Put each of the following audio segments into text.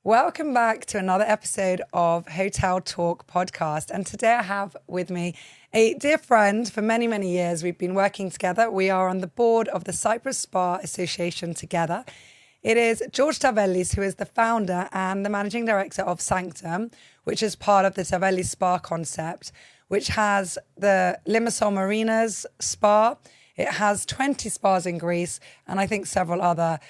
Welcome back to another episode of Hotel Talk podcast. And today I have with me a dear friend for many, many years. We've been working together. We are on the board of the Cyprus Spa Association together. It is George Tavelis, who is the founder and the managing director of Sanctum, which is part of the Tavelis Spa concept, which has the Limassol Marinas Spa. It has 20 spas in Greece and I think several other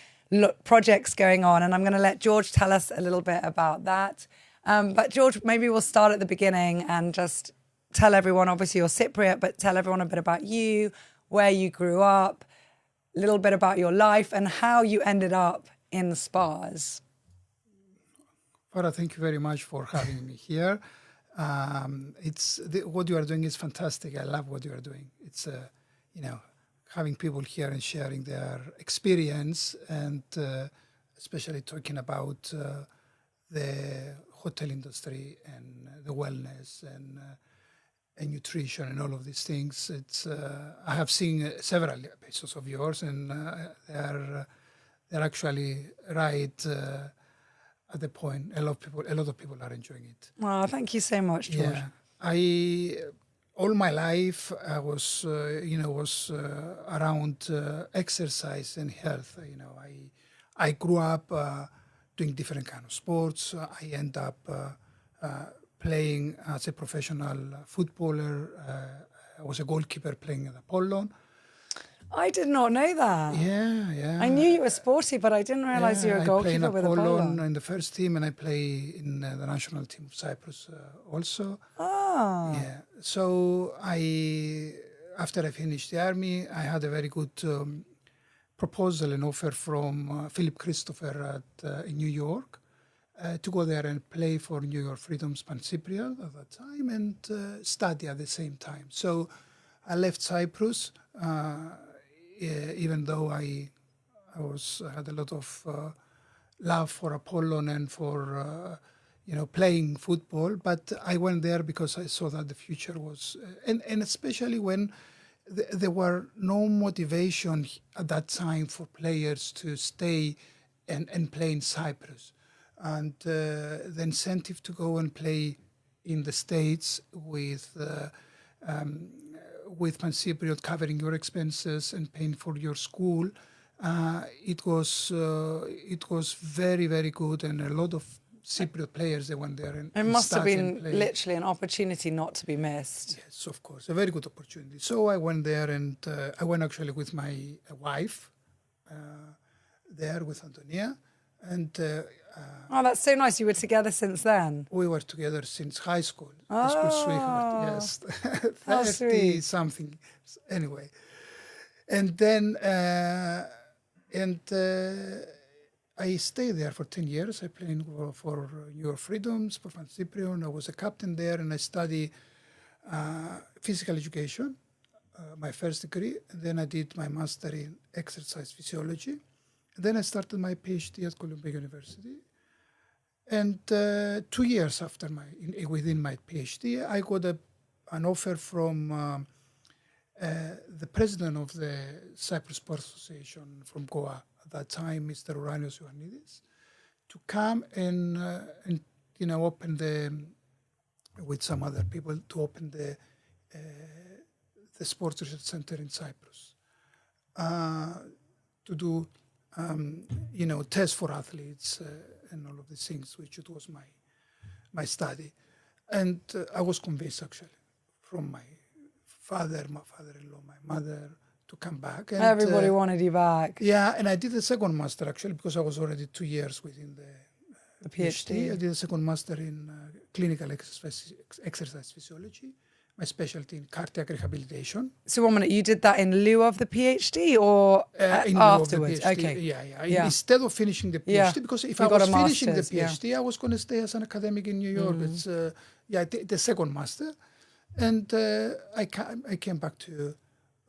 projects going on, and I'm going to let George tell us a little bit about that. But George, maybe we'll start at the beginning and just tell everyone, obviously you're Cypriot, but tell everyone a bit about you, where you grew up, a little bit about your life and how you ended up in spas. Farah, thank you very much for having me here. What you are doing is fantastic. I love what you are doing. It's, having people here and sharing their experience and especially talking about the hotel industry and the wellness and nutrition and all of these things. I have seen several episodes of yours and they're actually right at the point. A lot of people are enjoying it. Oh, thank you so much, George. Yeah, all my life, I was, around exercise and health. I grew up doing different kind of sports. I end up playing as a professional footballer. I was a goalkeeper playing at Apollon. I did not know that. Yeah. I knew you were sporty, but I didn't realise you were a goalkeeper with Apollon. In the first team, and I play in the national team of Cyprus also. Oh. Yeah. So after I finished the army, I had a very good proposal and offer from Philip Christopher in New York to go there and play for New York Freedom's Pan Cypriot at that time and study at the same time. So I left Cyprus. Even though I had a lot of love for Apollon and for playing football, but I went there because I saw that the future was, and especially when there were no motivation at that time for players to stay and play in Cyprus, and the incentive to go and play in the States with Pan Cypriot covering your expenses and paying for your school, it was very, very good, and a lot of Cypriot players, they went there and it must have been played. Literally an opportunity not to be missed. Yes, of course, a very good opportunity. So I went there, and I went actually with my wife there with Antonia, and oh, that's so nice. You were together since then? We were together since high school. Oh. High school sweetheart, yes. 30-something. Anyway. And then I stayed there for 10 years. I played for New York Freedoms, for Pan Cypriot. I was a captain there, and I studied physical education, my first degree. And then I did my master in exercise physiology. And then I started my PhD at Columbia University. And 2 years after within my PhD, I got an offer from the president of the Cyprus Spa Association from Goa at that time, Mr. Ouranios Ioannidis, to come and open with some other people, to open the Sports Research Center in Cyprus, to do tests for athletes and all of these things, which it was my study. And I was convinced, actually, from my father-in-law, my mother, to come back. And, everybody wanted you back. Yeah, and I did the second master, actually, because I was already 2 years within the PhD. I did a second master in clinical exercise physiology, my specialty in cardiac rehabilitation. So 1 minute, you did that in lieu of the PhD or afterwards? Okay. Yeah. Instead of finishing the PhD, because if I was finishing the PhD, I was going to stay as an academic in New York. It's the second master, and I came back to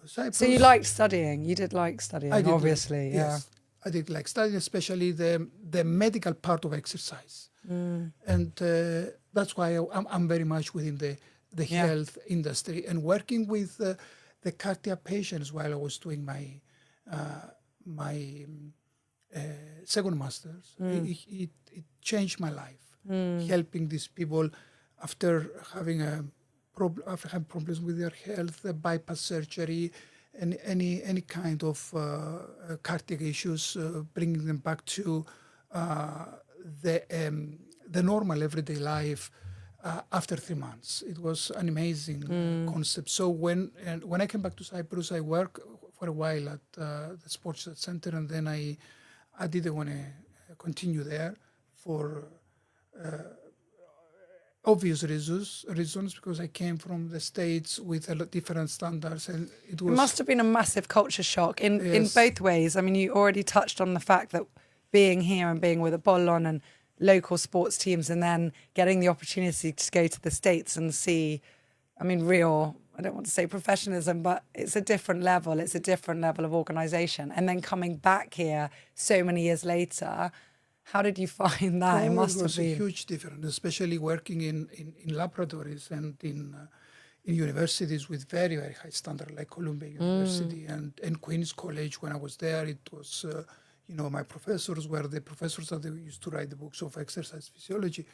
Cyprus. So you liked studying? You did like studying, obviously. Yes, I did like studying, especially the medical part of exercise, and that's why I'm very much within the health industry and working with the cardiac patients while I was doing my second master's. It changed my life, helping these people after having problems with their health, bypass surgery, and any kind of cardiac issues, bringing them back to the normal everyday life after 3 months. It was an amazing concept. So when I came back to Cyprus, I worked for a while at the sports center, and then I didn't want to continue there for obvious reasons, because I came from the States with a lot different standards, and it must have been a massive culture shock in Yes. both ways. I mean, you already touched on the fact that being here and being with Apollon and local sports teams, and then getting the opportunity to go to the States and see, I mean, real, I don't want to say professionalism, but it's a different level. It's a different level of organisation. And then coming back here so many years later, how did you find that? It must It was have been a huge difference, especially working in laboratories and in universities with very, very high standard, like Columbia University and Queen's College. When I was there, it was, my professors were the professors that they used to write the books of exercise physiology.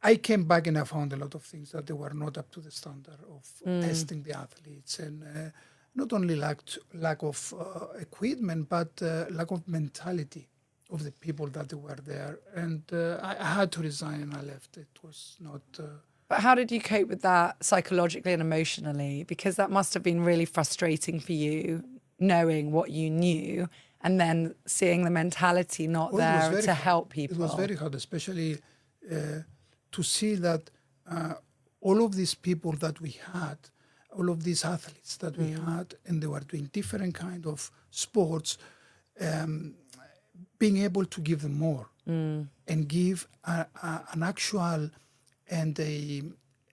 I came back and I found a lot of things that they were not up to the standard of testing the athletes, and not only lack of equipment, but lack of mentality of the people that they were there. And I had to resign and I left. It was not... But how did you cope with that psychologically and emotionally? Because that must have been really frustrating for you, knowing what you knew and then seeing the mentality not there to help people. It was very hard, especially to see that all of these people that we had, all of these athletes that we had, and they were doing different kind of sports, being able to give them more and give an actual and a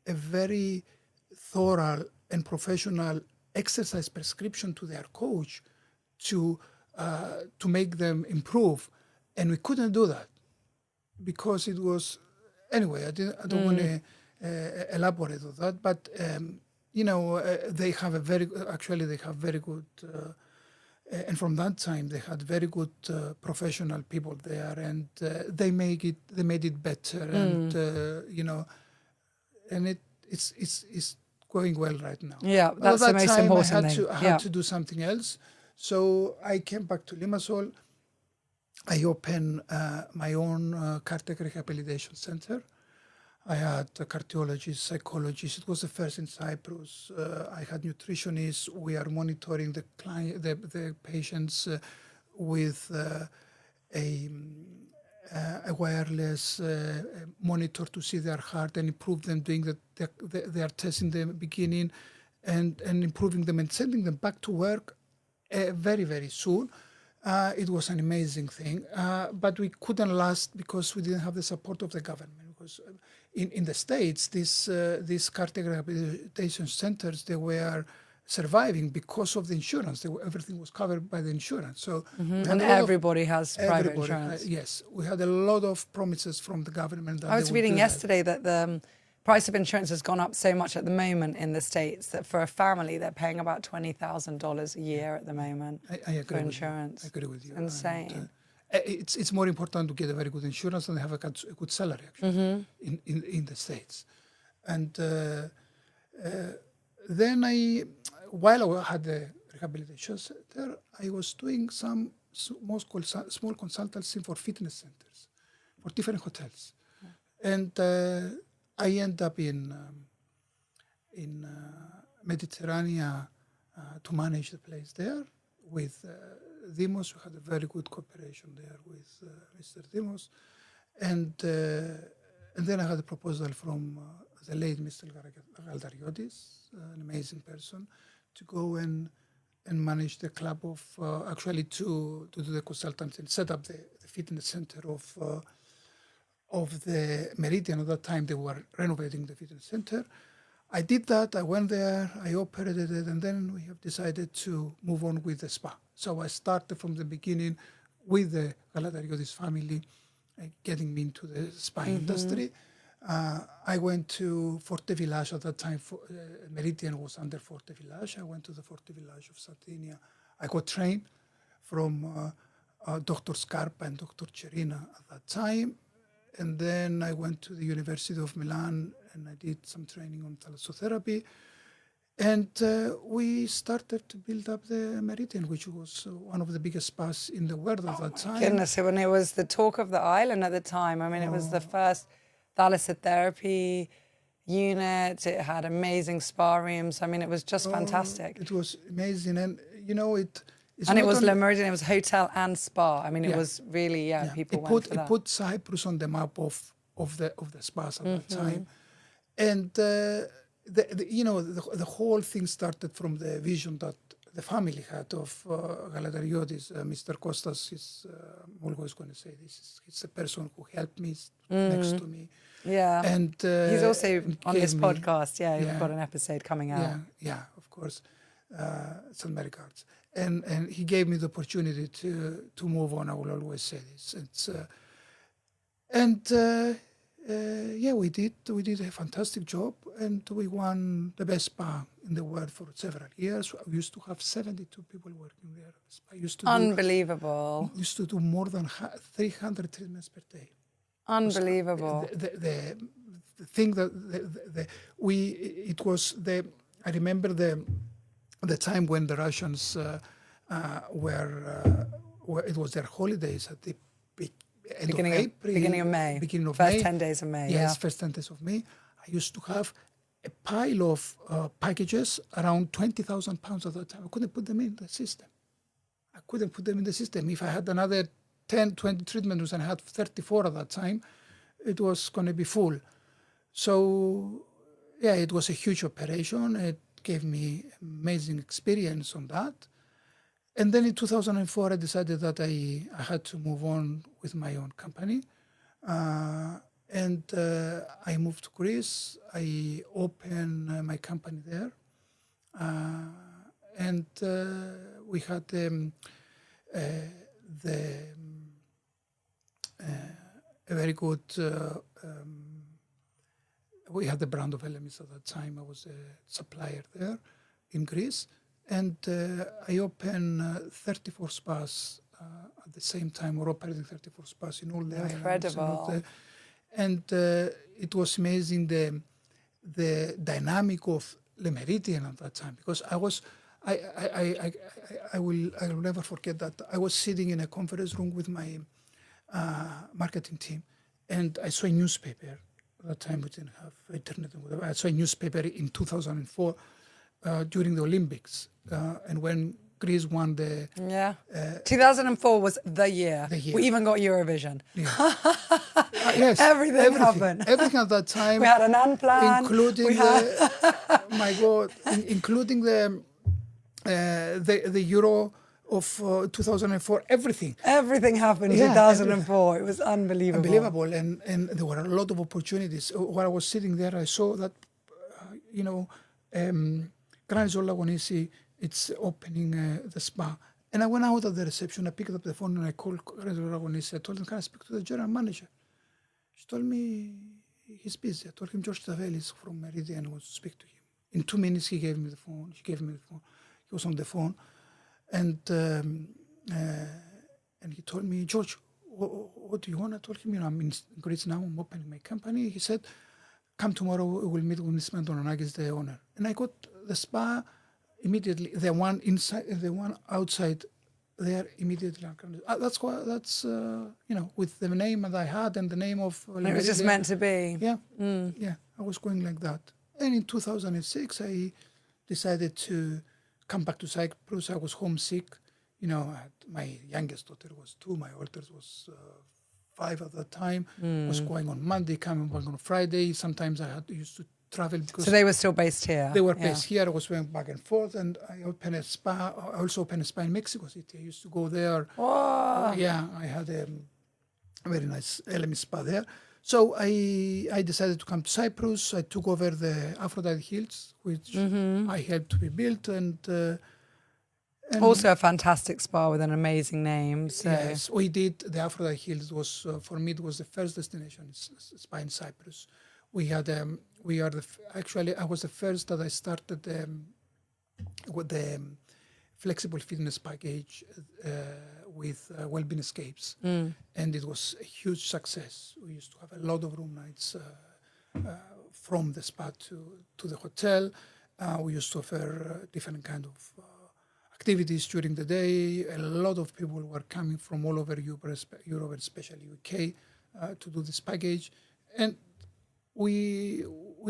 very thorough and professional exercise prescription to their coach to make them improve. And we couldn't do that because it was, anyway, I don't want to elaborate on that, but they have very good, and from that time they had very good professional people there, and they made it better, and and it's going well right now. Yeah, that's the most important thing. I had to do something else, so I came back to Limassol. I opened my own cardiac rehabilitation center. I had a cardiologist, psychologist. It was the first in Cyprus. I had nutritionists. We are monitoring the patients with a wireless monitor to see their heart and improve them, doing their tests in the beginning and improving them and sending them back to work very, very soon. It was an amazing thing, but we couldn't last because we didn't have the support of the government. Because in the States, these cardiac rehabilitation centers, they were surviving because of the insurance. Everything was covered by the insurance. So and everybody has private insurance. Yes, we had a lot of promises from the government. That I was reading yesterday that the price of insurance has gone up so much at the moment in the States that for a family they're paying about $20,000 a year at the moment for insurance. I agree with you. Insane. And, it's more important to get a very good insurance than have a good salary actually in the States. And then while I had the rehabilitation center, I was doing some small consultancy for fitness centers, for different hotels. And I ended up in Mediterranean to manage the place there with Dimos. We had a very good cooperation there with Mr. Dimos. And then I had a proposal from the late Mr. Galdariotis, an amazing person, to go and manage the club of, actually to do the consultancy and set up the fitness center of the Meridian. At that time, they were renovating the fitness center. I did that. I went there. I operated it, and then we have decided to move on with the spa. So I started from the beginning with the Galdariotis family, getting me into the spa industry. I went to Forte Village at that time. Meridian was under Forte Village. I went to the Forte Village of Sardinia. I got trained from Dr. Scarpa and Dr. Cerina at that time. And then I went to the University of Milan and I did some training on thalassotherapy. And we started to build up the Meridian, which was one of the biggest spas in the world at that time. Goodness, when it was the talk of the island at the time. I mean, it was the first thalassotherapy unit. It had amazing spa rooms. I mean, it was just fantastic. It was amazing. And, you know, it was Le Meridian. It was hotel and spa. I mean, it was really, people went for that. It put Cyprus on the map of the spas at that time. And, the whole thing started from the vision that the family had of Galateriotis. Mr. Kostas I'm always going to say this. He's the person who helped me next to me. Yeah. And he's also on this podcast. Yeah, we've got an episode coming out. Yeah, of course. Send my regards. And he gave me the opportunity to move on. I will always say this. We did a fantastic job, and we won the best spa in the world for several years. We used to have 72 people working there. I used to Unbelievable. Used to do more than 300 treatments per day. Unbelievable. The thing that I remember the time when the Russians it was their holidays at the beginning of April. Beginning of May. First 10 days of May. Yes, first 10 days of May. I used to have a pile of packages around 20,000 pounds at that time. I couldn't put them in the system. If I had another 10, 20 treatments and I had 34 at that time, it was going to be full. So, it was a huge operation. It gave me amazing experience on that. And then in 2004, I decided that I had to move on with my own company. And I moved to Greece. I opened my company there. And we had a very good, we had the brand of Elemis at that time. I was a supplier there in Greece. And I opened 34 spas at the same time. We're operating 34 spas in all the islands. Incredible. And it was amazing the dynamic of Le Meridian at that time, because I will never forget that. I was sitting in a conference room with my marketing team, and I saw a newspaper. At that time we didn't have internet and whatever. I saw a newspaper in 2004 during the Olympics, and when Greece won the... 2004 was the year. We even got Eurovision. Yeah. Yes, everything happened. Everything at that time. We had an unplanned. Including including the Euro of 2004. Everything. Everything happened in 2004. It was unbelievable. Unbelievable, and there were a lot of opportunities. While I was sitting there, I saw that, Granizo Lagonisi, it's opening the spa. And I went out at the reception, I picked up the phone and I called Granizo Lagonisi. I told him, can I speak to the general manager? She told me, he's busy. I told him George Tavelis from Meridian wants to speak to him. In 2 minutes, he gave me the phone. He was on the phone. And he told me, George, what do you want? I told him, I'm in Greece now, I'm opening my company. He said, come tomorrow, we'll meet with Ms. Mantonanakis, the owner. And I got the spa immediately, the one inside, the one outside there immediately. That's with the name that I had and the name of... It was just meant to be. Yeah, I was going like that. And in 2006, I decided to come back to Cyprus. I was homesick. My youngest daughter was 2, my oldest was 5 at that time. Was going on Monday, coming back on Friday. Sometimes I used to travel because... So they were still based here? They were based here. I was going back and forth, and I opened a spa. I also opened a spa in Mexico City. I used to go there. Wow. I had a very nice Elemis spa there. So I decided to come to Cyprus. I took over the Aphrodite Hills, which I helped to be built, and also a fantastic spa with an amazing name. So. Yes, we did. The Aphrodite Hills was, for me, it was the first destination spa in Cyprus. We had, actually, I was the first that I started with the flexible fitness package with Wellbeing Escapes, and it was a huge success. We used to have a lot of room nights from the spa to the hotel. We used to offer different kind of activities during the day. A lot of people were coming from all over Europe, especially UK, to do this package, and we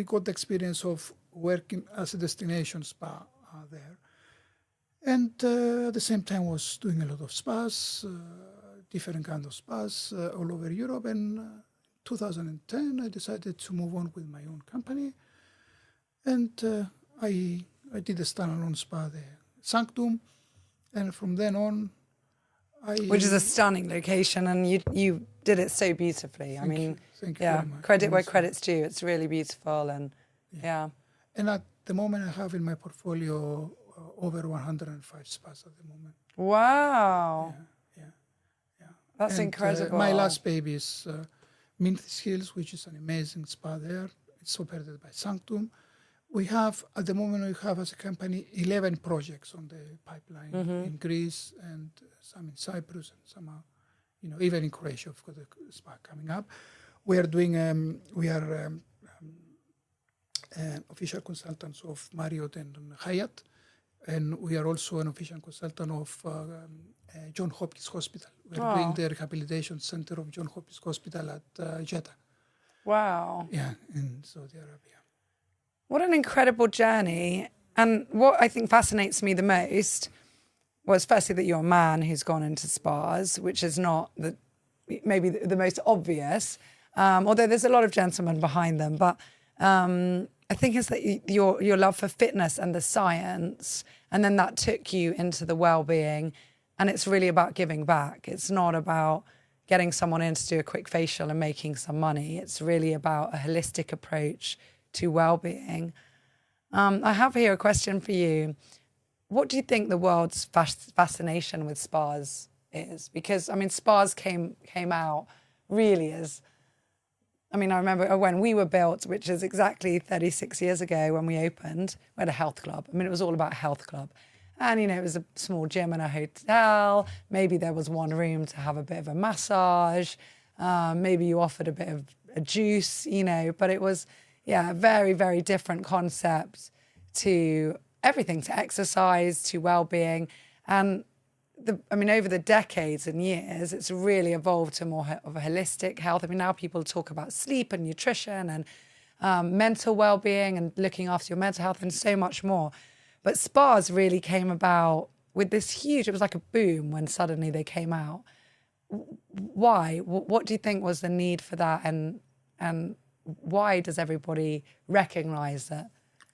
got the experience of working as a destination spa there. And at the same time was doing a lot of spas, different kind of spas all over Europe. And 2010, I decided to move on with my own company. And I did a standalone spa there, Sanctum. And from then on, Which is a stunning location, and you did it so beautifully. Thank you Yeah, very much. credit where credit's due. It's really beautiful, and yeah. And at the moment, I have in my portfolio over 105 spas at the moment. Wow. Yeah. That's And, incredible. my last baby is Minthis Hills, which is an amazing spa there. It's operated by Sanctum. We have, at the moment, we have as a company 11 projects on the pipeline in Greece and some in Cyprus and some, even in Croatia, of course, the spa coming up. We are doing, official consultants of Marriott and Hyatt, and we are also an official consultant of Johns Hopkins Hospital. We are doing the rehabilitation center of Johns Hopkins Hospital at Jeddah. Wow. Yeah, in Saudi Arabia. What an incredible journey. And what I think fascinates me the most was firstly that you're a man who's gone into spas, which is not maybe the most obvious, although there's a lot of gentlemen behind them. But I think it's that your love for fitness and the science, and then that took you into the well-being, and it's really about giving back. It's not about getting someone in to do a quick facial and making some money. It's really about a holistic approach to well-being. I have here a question for you. What do you think the world's fascination with spas is? Because, I mean, spas came out really as, I remember when we were built, which is exactly 36 years ago when we opened, we had a health club. It was all about health club. And, it was a small gym in a hotel. Maybe there was one room to have a bit of a massage. Maybe you offered a bit of a juice, but it was, a very, very different concept to everything, to exercise, to well-being. And over the decades and years, it's really evolved to more of a holistic health. Now people talk about sleep and nutrition and mental well-being and looking after your mental health and so much more. But spas really came about with this huge, it was like a boom when suddenly they came out. Why? What do you think was the need for that? And why does everybody recognize that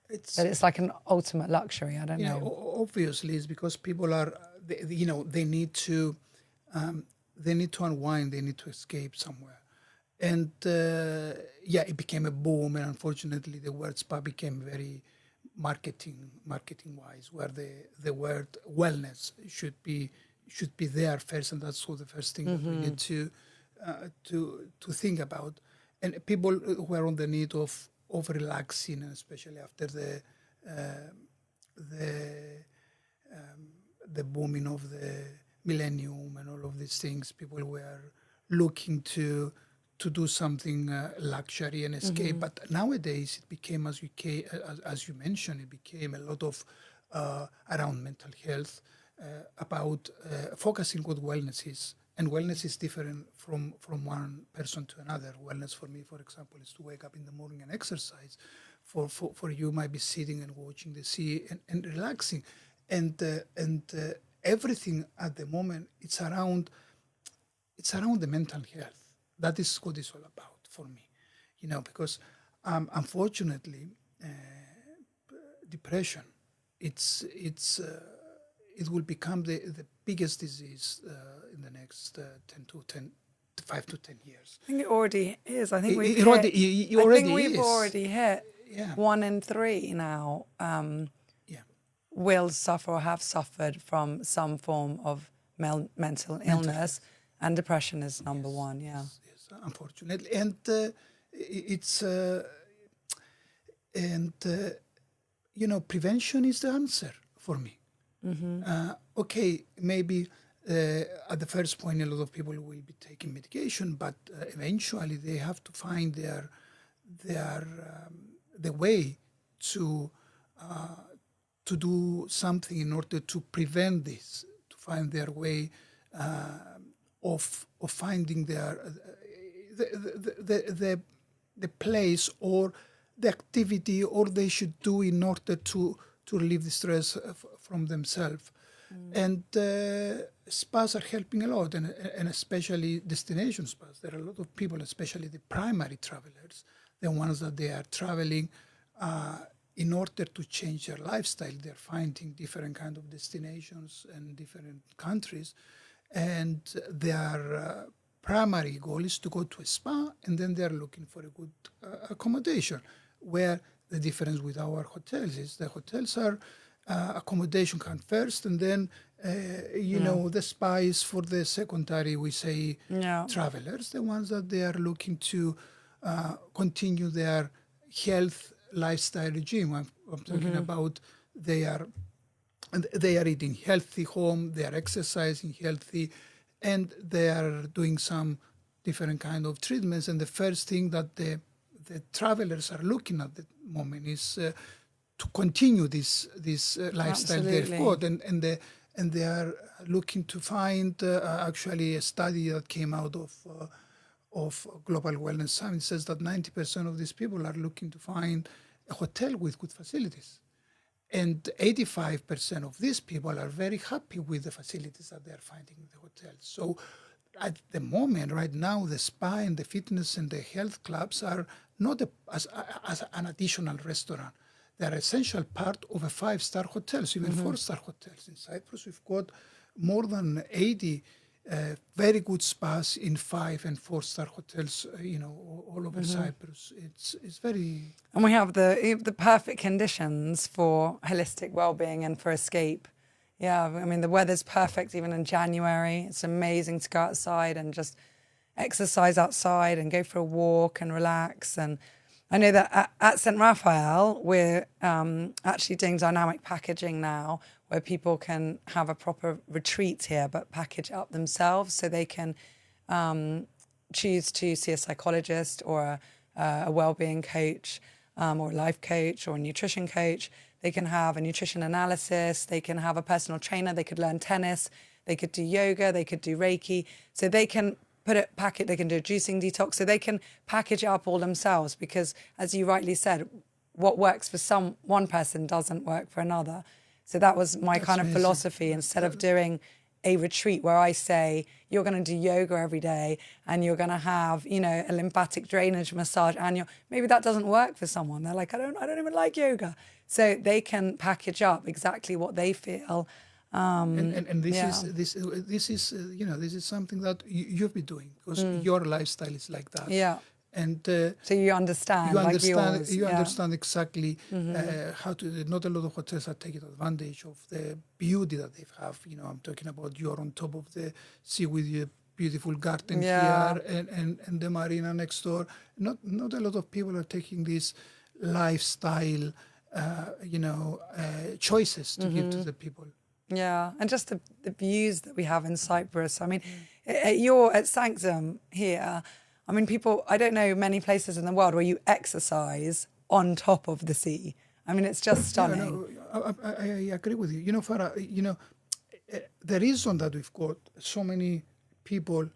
it's like an ultimate luxury? I don't know. Obviously, it's because people are, they need to unwind, they need to escape somewhere. And it became a boom, and unfortunately the word spa became very marketing-wise, where the word wellness should be there first, and that's the first thing that we need to think about. And people who are on the need of relaxing, especially after the booming of the millennium and all of these things, people were looking to do something luxury and escape. But nowadays it became, as you mentioned, it became a lot of around mental health, about focusing what wellness is. And wellness is different from one person to another. Wellness for me, for example, is to wake up in the morning and exercise. For you, might be sitting and watching the sea and relaxing. And everything at the moment, it's around the mental health. That is what it's all about for me, because unfortunately, depression, it will become the biggest disease in the next 5 to 10 years. I think it already is. I think we've already hit 1 in 3 now. Will suffer or have suffered from some form of mental illness, and depression is number one. Yes, unfortunately, and prevention is the answer for me. Okay, maybe at the first point, a lot of people will be taking medication, but eventually they have to find the way to do something in order to prevent this, to find their way of finding the place or the activity or they should do in order to relieve the stress from themselves. And spas are helping a lot, and especially destination spas. There are a lot of people, especially the primary travelers, the ones that they are traveling in order to change their lifestyle. They're finding different kind of destinations and different countries, and their primary goal is to go to a spa, and then they're looking for a good accommodation. Where the difference with our hotels is the hotels are accommodation comes first, and then the spa is for the secondary, we say, travelers, the ones that they are looking to continue their health lifestyle regime. I'm talking about they are eating healthy home, they are exercising healthy, and they are doing some different kind of treatments. And the first thing that the travelers are looking at the moment is to continue this lifestyle they've got, and they are looking to find actually a study that came out of Global Wellness Summit says that 90% of these people are looking to find a hotel with good facilities. And 85% of these people are very happy with the facilities that they are finding in the hotel. So at the moment, right now, the spa and the fitness and the health clubs are not as an additional restaurant. They're an essential part of a 5-star hotels, even 4-star hotels. In Cyprus, we've got more than 80 very good spas in 5 and 4-star hotels, all over Cyprus. It's very... And we have the perfect conditions for holistic well-being and for escape. Yeah, I mean, the weather's perfect even in January. It's amazing to go outside and just exercise outside and go for a walk and relax. And I know that at St. Raphael, we're actually doing dynamic packaging now, where people can have a proper retreat here, but package it up themselves, so they can choose to see a psychologist or a well-being coach or a life coach or a nutrition coach. They can have a nutrition analysis. They can have a personal trainer. They could learn tennis. They could do yoga. They could do Reiki. So they can they can do a juicing detox. So they can package it up all themselves, because, as you rightly said, what works for one person doesn't work for another. So that was my kind of philosophy. Instead of doing a retreat where I say you're going to do yoga every day and you're going to have, a lymphatic drainage massage, and maybe that doesn't work for someone. They're like, I don't even like yoga. So they can package up exactly what they feel. This is something that you've been doing, because your lifestyle is like that. Yeah. And so you understand. You understand exactly how to. Not a lot of hotels are taking advantage of the beauty that they have. I'm talking about you're on top of the sea with your beautiful garden here and the marina next door. Not a lot of people are taking this lifestyle, choices to give to the people. Yeah, and just the views that we have in Cyprus. I mean, at Sanctum here, I mean, I don't know many places in the world where you exercise on top of the sea. I mean, it's just stunning. I agree with you. Farah, the reason that we've got so many people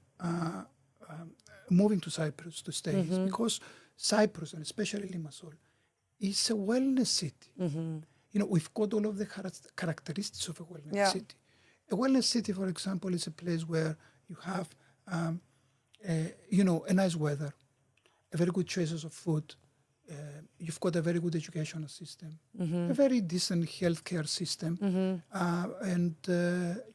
moving to Cyprus to stay is because Cyprus, and especially Limassol, is a wellness city. We've got all of the characteristics of a wellness city. A wellness city, for example, is a place where you have, a nice weather, a very good choices of food. You've got a very good educational system, a very decent healthcare system, and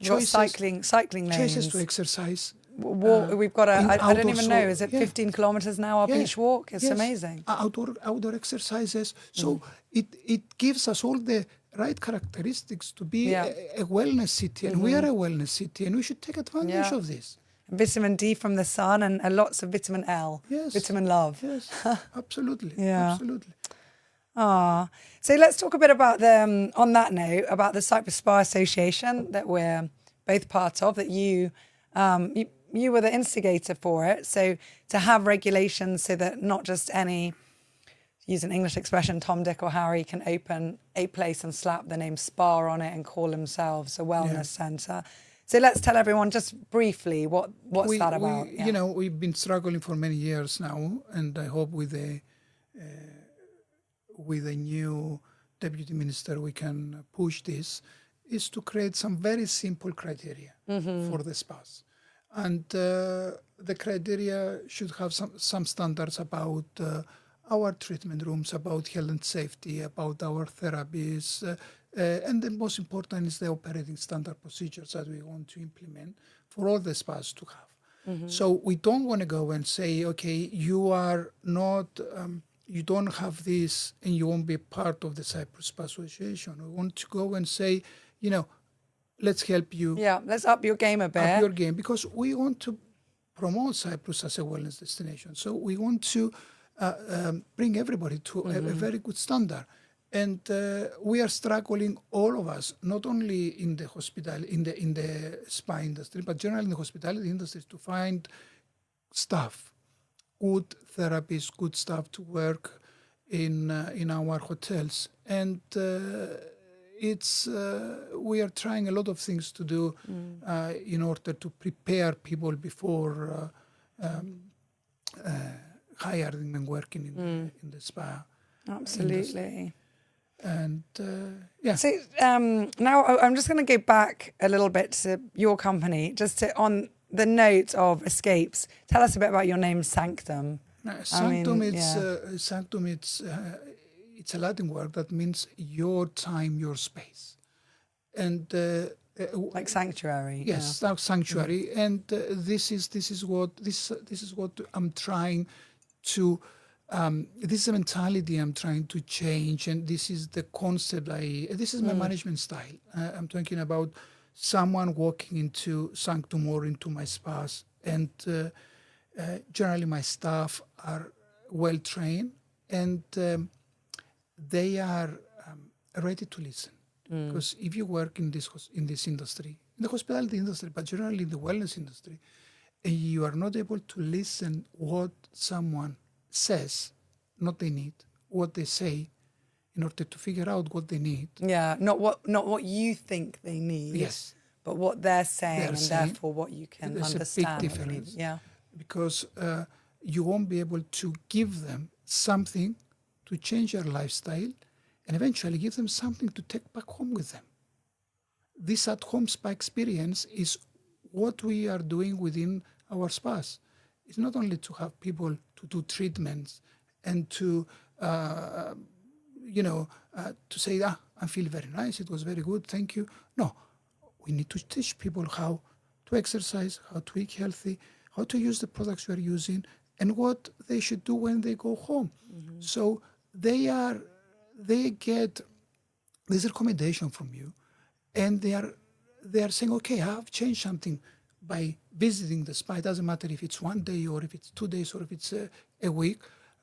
choices, cycling lanes, choices to exercise. We've got I don't even know, is it 15 kilometers now, our beach walk? It's amazing. Outdoor exercises. So it gives us all the right characteristics to be a wellness city, and we are a wellness city, and we should take advantage of this. Vitamin D from the sun and lots of vitamin L, vitamin love. Yes, absolutely, Yeah. absolutely. Ah, so let's talk a bit about on that note, about the Cyprus Spa Association that we're both part of, that you were the instigator for it. So to have regulations so that not just any, use an English expression, Tom, Dick or Harry can open a place and slap the name spa on it and call themselves a wellness centre. So let's tell everyone just briefly what's that about. You know, we've been struggling for many years now, and I hope with a new deputy minister we can push this, is to create some very simple criteria for the spas. And the criteria should have some standards about our treatment rooms, about health and safety, about our therapies, and the most important is the operating standard procedures that we want to implement for all the spas to have. So we don't want to go and say, okay, you are not, you don't have this and you won't be part of the Cyprus Spa Association. We want to go and say, you know, let's help you. Yeah, let's up your game a bit. Up your game, because we want to promote Cyprus as a wellness destination. So we want to bring everybody to a very good standard. And we are struggling, all of us, not only in the hospital, in the spa industry, but generally in the hospitality industry, to find staff, good therapists, good staff to work in our hotels. And we are trying a lot of things to do in order to prepare people before hiring and working in the spa. Absolutely. Industry. And yeah. So now I'm just going to go back a little bit to your company, just on the note of escapes. Tell us a bit about your name, Sanctum. Sanctum, Sanctum, it's a Latin word that means your time, your space, and like sanctuary. Yes, like sanctuary, and this is what I'm trying to. This is a mentality I'm trying to change, and this is the concept. This is my management style. I'm talking about someone walking into Sanctum or into my spas, and generally my staff are well trained, and they are ready to listen. Because if you work in this industry, in the hospitality industry, but generally in the wellness industry, and you are not able to listen what someone says, not they need, what they say, in order to figure out what they need. Yeah, not what you think they need. Yes, but what they're saying, therefore what you can understand. There's a big difference. Yeah, because you won't be able to give them something to change their lifestyle, and eventually give them something to take back home with them. This at-home spa experience is what we are doing within our spas. It's not only to have people to do treatments and to, to say, I feel very nice, it was very good, thank you. No, we need to teach people how to exercise, how to eat healthy, how to use the products we are using, and what they should do when they go home. So they get this recommendation from you, and they are saying, okay, I have changed something by visiting the spa. It doesn't matter if it's 1 day or if it's 2 days or if it's a week,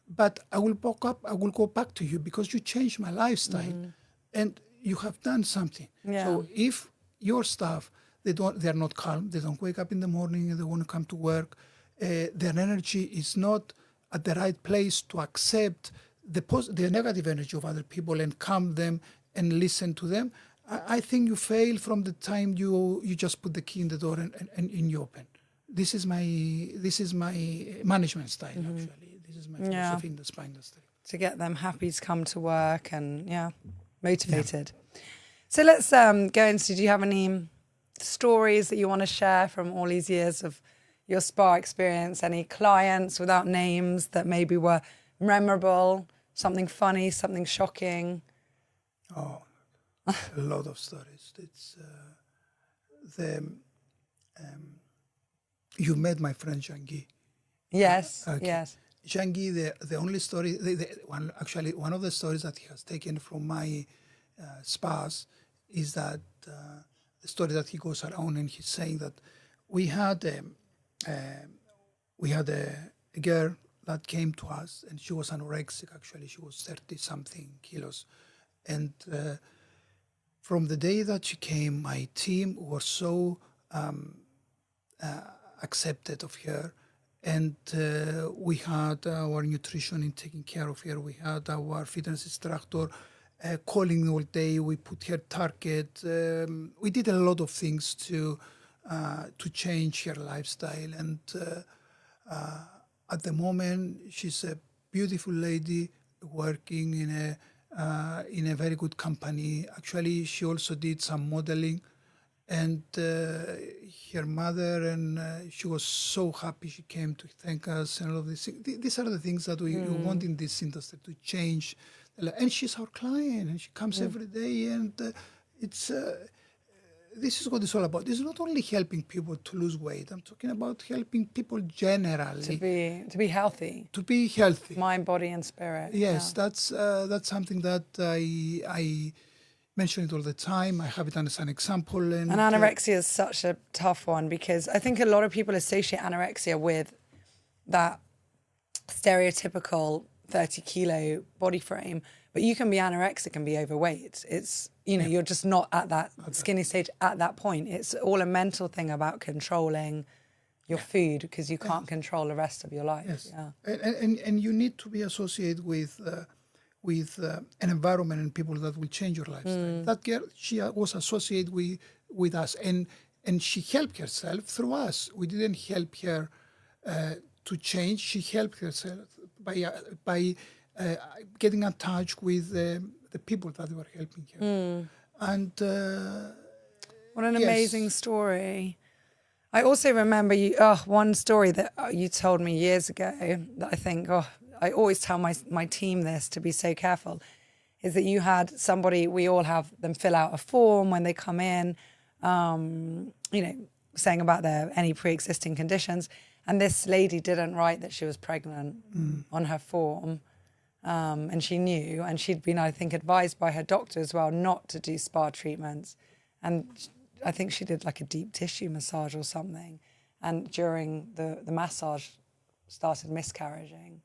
but I will go back to you because you changed my lifestyle and you have done something. Yeah. So if your staff, they're not calm, they don't wake up in the morning and they want to come to work, their energy is not at the right place to accept the negative energy of other people and calm them and listen to them, I think you fail from the time you just put the key in the door and you open. This is my management style, actually. This is my philosophy in the spa industry. To get them happy to come to work and, motivated. Yeah. So let's go into, do you have any stories that you want to share from all these years of your spa experience? Any clients without names that maybe were memorable, something funny, something shocking? Oh, a lot of stories. It's you met my friend Jean-Guy. Yes, Okay. yes. Jean-Guy, the only story, one of the stories that he has taken from my spas is that the story that he goes around and he's saying that we had a girl that came to us, and she was anorexic. Actually, she was 30-something kilos, and from the day that she came, my team were so accepted of her, and we had our nutritionist taking care of her. We had our fitness instructor calling all day. We put her target. We did a lot of things to change her lifestyle, and at the moment she's a beautiful lady working in a very good company. Actually, she also did some modeling, and her mother, and she was so happy. She came to thank us and all of these things. These are the things that we want in this industry to change. And she's our client, and she comes every day, and it's this is what it's all about. It's not only helping people to lose weight. I'm talking about helping people generally to be healthy, to be healthy, mind, body, and spirit. Yes, that's something that I mention it all the time. I have it as an example. And anorexia is such a tough one, because I think a lot of people associate anorexia with that stereotypical 30-kilo body frame, but you can be anorexic and be overweight. It's, you're just not at that skinny stage at that point. It's all a mental thing about controlling your food, because you can't control the rest of your life. Yes. Yeah. And you need to be associated with an environment and people that will change your lifestyle. That girl, she was associated with us, and she helped herself through us. We didn't help her to change. She helped herself by getting in touch with the people that were helping her. And what an amazing story. I also remember one story that you told me years ago that I think, I always tell my team this, to be so careful, is that you had somebody, we all have them fill out a form when they come in, saying about any pre-existing conditions. And this lady didn't write that she was pregnant on her form. And she knew, and she'd been, I think, advised by her doctor as well not to do spa treatments. And I think she did like a deep tissue massage or something. And during the massage started miscarriaging.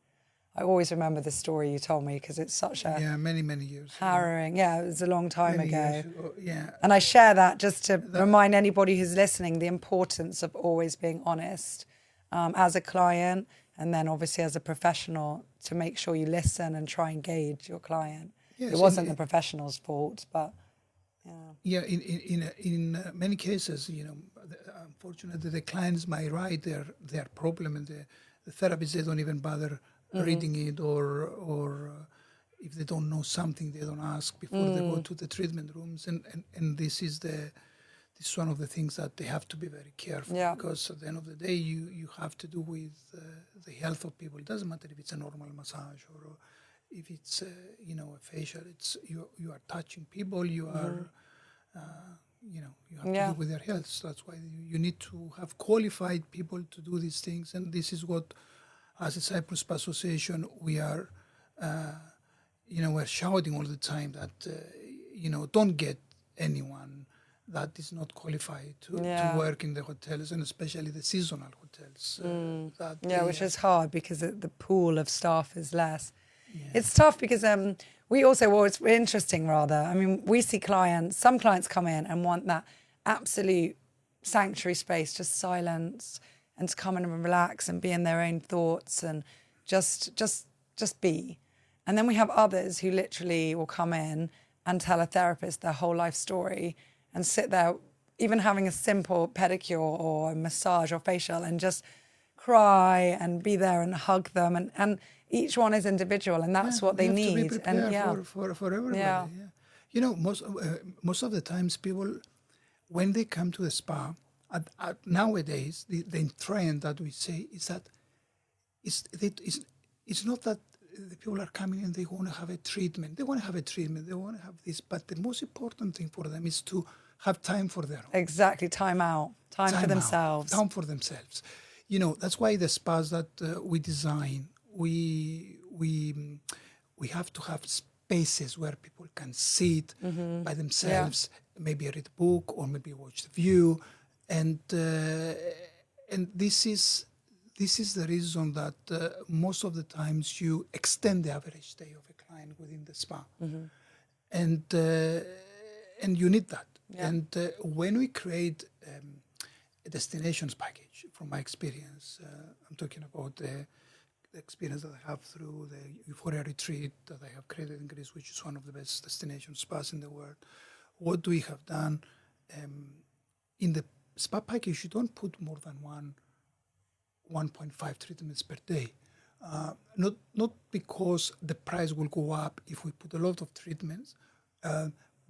I always remember the story you told me, because it's such a many years harrowing. Yeah, it was a long time ago. Yeah. And I share that just to remind anybody who's listening the importance of always being honest as a client, and then obviously as a professional, to make sure you listen and try and gauge your client. Yes, it wasn't the professional's fault, but yeah. In many cases, unfortunately, the clients might write their problem, and the therapists, they don't even bother reading it, or if they don't know something, they don't ask before they go to the treatment rooms, and this is one of the things that they have to be very careful, because at the end of the day, you have to do with the health of people. It doesn't matter if it's a normal massage or if it's a facial. It's you are touching people. You are you have to do with their health. So that's why you need to have qualified people to do these things, and this is what, as a Cyprus Spa Association, we are we're shouting all the time that don't get anyone that is not qualified to work in the hotels, and especially the seasonal hotels. Which is hard, because the pool of staff is less. Yeah. It's tough because it's interesting rather. I mean, we see some clients come in and want that absolute sanctuary space, just silence, and to come in and relax and be in their own thoughts and just be. And then we have others who literally will come in and tell a therapist their whole life story, and sit there, even having a simple pedicure or a massage or facial, and just cry and be there and hug them. And each one is individual, and that's what they need. For everybody. Yeah. Most of the times people, when they come to the spa, nowadays the trend that we say is that it's not that the people are coming and they want to have a treatment. They want to have a treatment. They want to have this. But the most important thing for them is to have time for their own. Exactly. Time out. Time for themselves. Time for themselves. That's why the spas that we design, we have to have spaces where people can sit by themselves, maybe read a book or maybe watch the view. And this is this is the reason that most of the times you extend the average stay of a client within the spa. And you need that. Yeah. And when we create a destinations package, from my experience, I'm talking about the experience that I have through the Euphoria Retreat that I have created in Greece, which is one of the best destination spas in the world. What we have done in the spa package, you don't put more than 1.5 treatments per day. Not because the price will go up if we put a lot of treatments,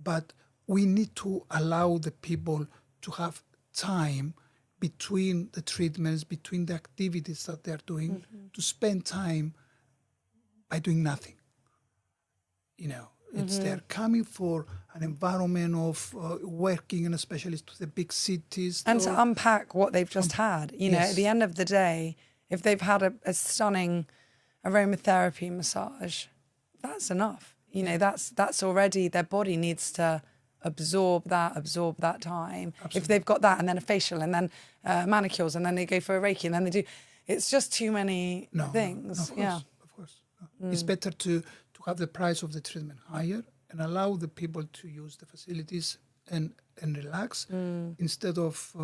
but we need to allow the people to have time between the treatments, between the activities that they're doing, to spend time by doing nothing. You know, it's they're coming for an environment of working, and especially to the big cities. And to unpack what they've just had. You know, at the end of the day, if they've had a stunning aromatherapy massage, that's enough. You know, that's already, their body needs to absorb that time. Absolutely. If they've got that, and then a facial, and then manicures, and then they go for a Reiki, and then they do, it's just too many things. No, of course. No. It's better to have the price of the treatment higher and allow the people to use the facilities and relax instead of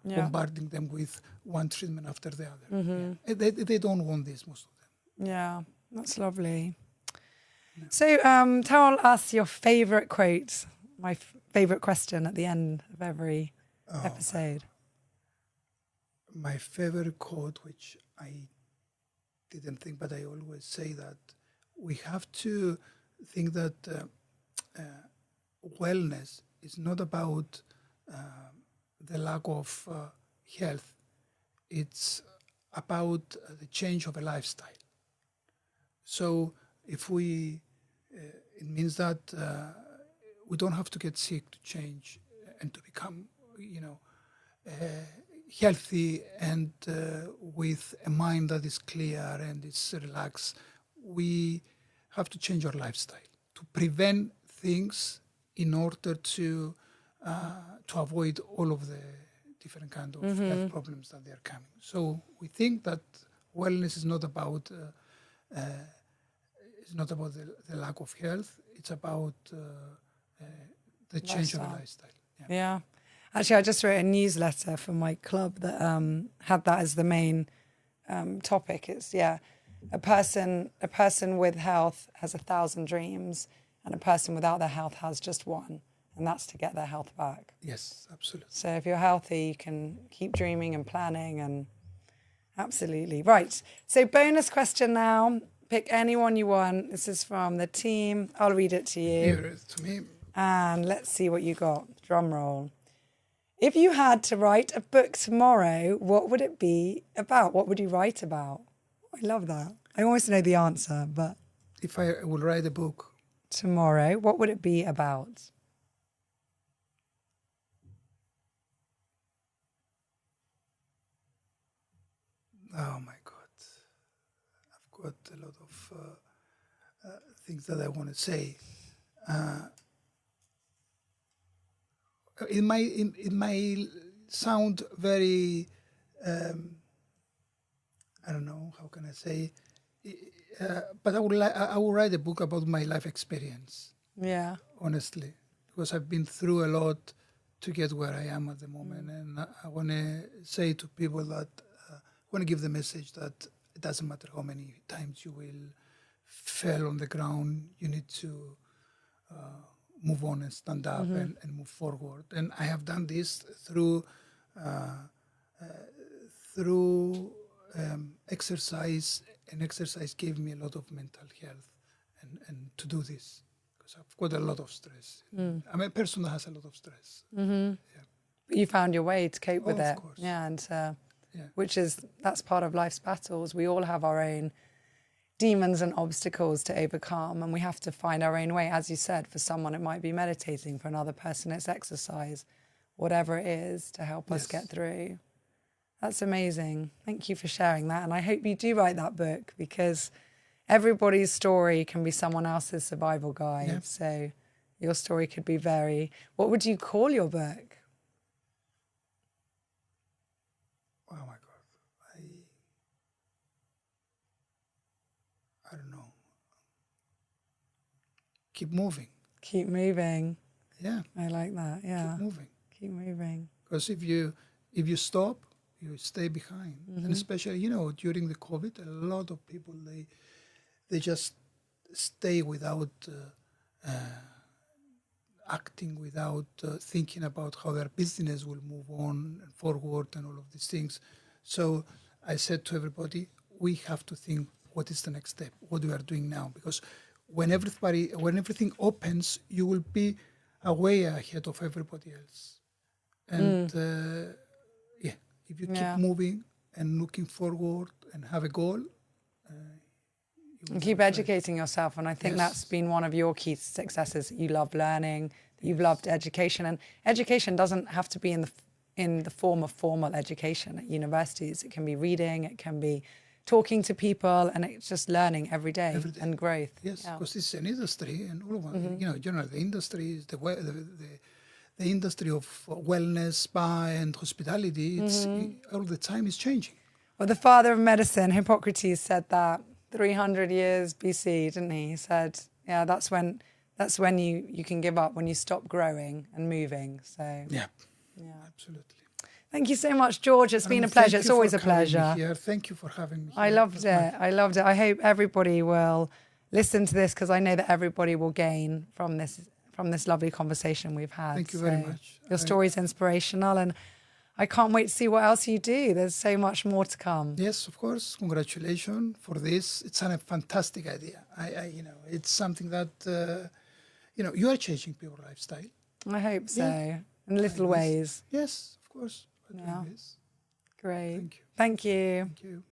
bombarding them with one treatment after the other. They don't want this, most of them. Yeah, that's lovely. So tell us your favourite quote, my favourite question at the end of every episode. My favourite quote, which I didn't think, but I always say that we have to think that wellness is not about the lack of health. It's about the change of a lifestyle. So if we, it means that we don't have to get sick to change and to become, healthy and with a mind that is clear and is relaxed. We have to change our lifestyle to prevent things in order to avoid all of the different kind of health problems that they are coming. So we think that wellness is not about the lack of health. It's about the change of the lifestyle. Yeah. Actually, I just wrote a newsletter for my club that had that as the main topic. It's a person with health has 1,000 dreams, and a person without their health has just one, and that's to get their health back. Yes, absolutely. So if you're healthy, you can keep dreaming and planning, and absolutely. Right. So bonus question now. Pick anyone you want. This is from the team. I'll read it to you. Here it is to me. And let's see what you got. Drum roll. If you had to write a book tomorrow, what would it be about? What would you write about? I love that. I almost know the answer, but... If I will write a book tomorrow, what would it be about? Oh my God. I've got a lot of things that I want to say. It might sound very, I don't know, how can I say, but I will write a book about my life experience. Yeah. Honestly, because I've been through a lot to get where I am at the moment. And I want to say to people that, I want to give the message that it doesn't matter how many times you will fail on the ground, you need to move on and stand up and move forward. And I have done this through exercise, and exercise gave me a lot of mental health and to do this, because I've got a lot of stress. I'm a person that has a lot of stress. But you found your way to cope with it. Of course. Yeah, and that's part of life's battles. We all have our own demons and obstacles to overcome, and we have to find our own way. As you said, for someone it might be meditating, for another person it's exercise, whatever it is to help us get through. That's amazing. Thank you for sharing that, and I hope you do write that book, because everybody's story can be someone else's survival guide. So your story could be what would you call your book? Oh my God, I keep moving. Keep moving. Yeah, I like that. Yeah. keep moving. Keep moving. Because if you stop, you stay behind. And especially, during the COVID, a lot of people they just stay without acting, without thinking about how their business will move on and forward and all of these things. So I said to everybody, we have to think, what is the next step? What we are doing now? Because when everything opens, you will be way ahead of everybody else. And if you keep moving and looking forward and have a goal, and keep educating yourself. And I think that's been one of your key successes. You love learning, you've loved education. And education doesn't have to be in the form of formal education at universities. It can be reading, it can be talking to people, and it's just learning every day. And growth. Yes, because it's an industry, and all of the industry is the industry of wellness, spa, and hospitality. It's all the time is changing. Well, the father of medicine, Hippocrates, said that 300 years BC, didn't he? He said, yeah, that's when you can give up, when you stop growing and moving. So yeah, absolutely. Thank you so much, George. It's been a pleasure. It's always a pleasure. Thank you for having me here. I loved it. I loved it. I hope everybody will listen to this, because I know that everybody will gain from this lovely conversation we've had. Thank you very much. Your story's inspirational, and I can't wait to see what else you do. There's so much more to come. Yes, of course. Congratulations for this. It's a fantastic idea. It's something that you are changing people's lifestyle. I hope so, in little ways. Yes, of course. Yeah. Great. Thank you. Thank you. Thank you.